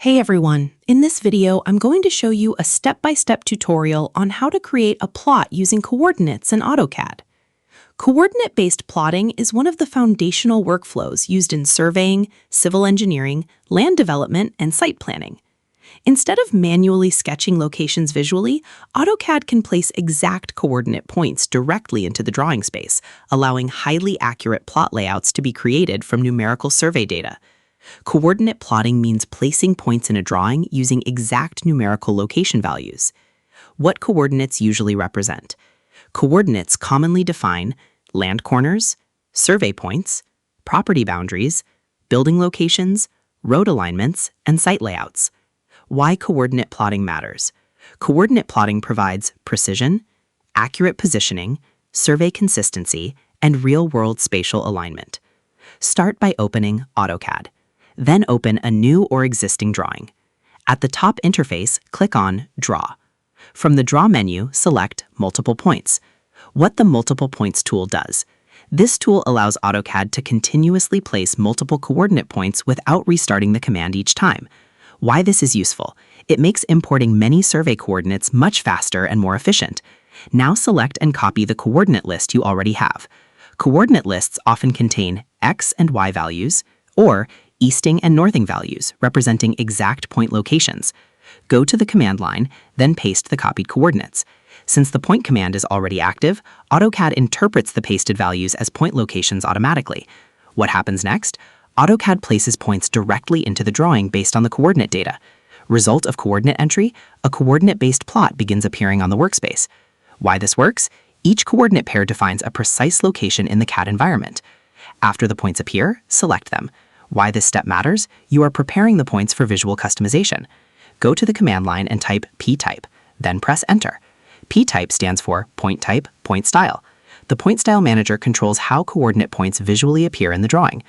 Hey everyone, in this video I'm going to show you a step-by-step tutorial on how to create a plot using coordinates in AutoCAD. Coordinate-based plotting is one of the foundational workflows used in surveying, civil engineering, land development, and site planning. Instead of manually sketching locations visually, AutoCAD can place exact coordinate points directly into the drawing space, allowing highly accurate plot layouts to be created from numerical survey data. Coordinate plotting means placing points in a drawing using exact numerical location values. What coordinates usually represent? Coordinates commonly define land corners, survey points, property boundaries, building locations, road alignments, and site layouts. Why coordinate plotting matters? Coordinate plotting provides precision, accurate positioning, survey consistency, and real-world spatial alignment. Start by opening AutoCAD. Then open a new or existing drawing. At the top interface, click on Draw. From the Draw menu, select Multiple Points. What the Multiple Points tool does. This tool allows AutoCAD to continuously place multiple coordinate points without restarting the command each time. Why this is useful? It makes importing many survey coordinates much faster and more efficient. Now select and copy the coordinate list you already have. Coordinate lists often contain X and Y values, or easting and northing values, representing exact point locations. Go to the command line, then paste the copied coordinates. Since the point command is already active, AutoCAD interprets the pasted values as point locations automatically. What happens next? AutoCAD places points directly into the drawing based on the coordinate data. Result of coordinate entry: a coordinate-based plot begins appearing on the workspace. Why this works? Each coordinate pair defines a precise location in the CAD environment. After the points appear, select them. Why this step matters? You are preparing the points for visual customization. Go to the command line and type p-type, then press enter. P-type stands for point type, point style. The point style manager controls how coordinate points visually appear in the drawing.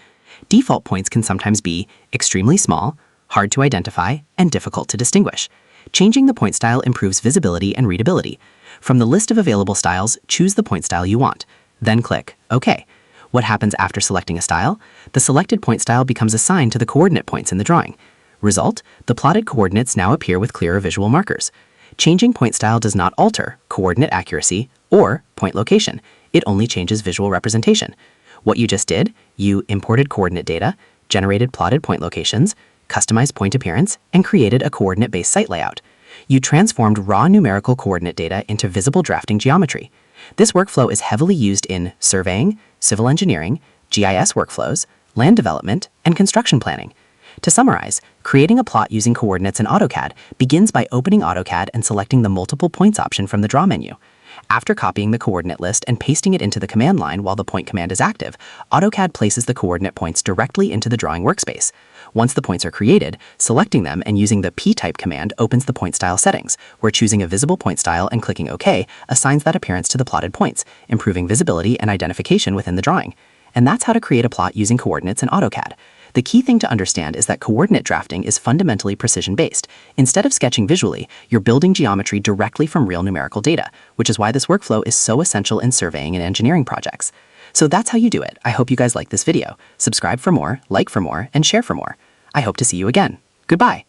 Default points can sometimes be extremely small, hard to identify, and difficult to distinguish. Changing the point style improves visibility and readability. From the list of available styles, choose the point style you want. Then click OK. What happens after selecting a style? The selected point style becomes assigned to the coordinate points in the drawing. Result: the plotted coordinates now appear with clearer visual markers. Changing point style does not alter coordinate accuracy or point location. It only changes visual representation. What you just did, you imported coordinate data, generated plotted point locations, customized point appearance, and created a coordinate-based site layout. You transformed raw numerical coordinate data into visible drafting geometry. This workflow is heavily used in surveying, civil engineering, GIS workflows, land development, and construction planning. To summarize, creating a plot using coordinates in AutoCAD begins by opening AutoCAD and selecting the Multiple Points option from the Draw menu. After copying the coordinate list and pasting it into the command line while the point command is active, AutoCAD places the coordinate points directly into the drawing workspace. Once the points are created, selecting them and using the p-type command opens the point style settings, where choosing a visible point style and clicking OK assigns that appearance to the plotted points, improving visibility and identification within the drawing. And that's how to create a plot using coordinates in AutoCAD. The key thing to understand is that coordinate drafting is fundamentally precision-based. Instead of sketching visually, you're building geometry directly from real numerical data, which is why this workflow is so essential in surveying and engineering projects. So that's how you do it. I hope you guys like this video. Subscribe for more, like for more, and share for more. I hope to see you again. Goodbye.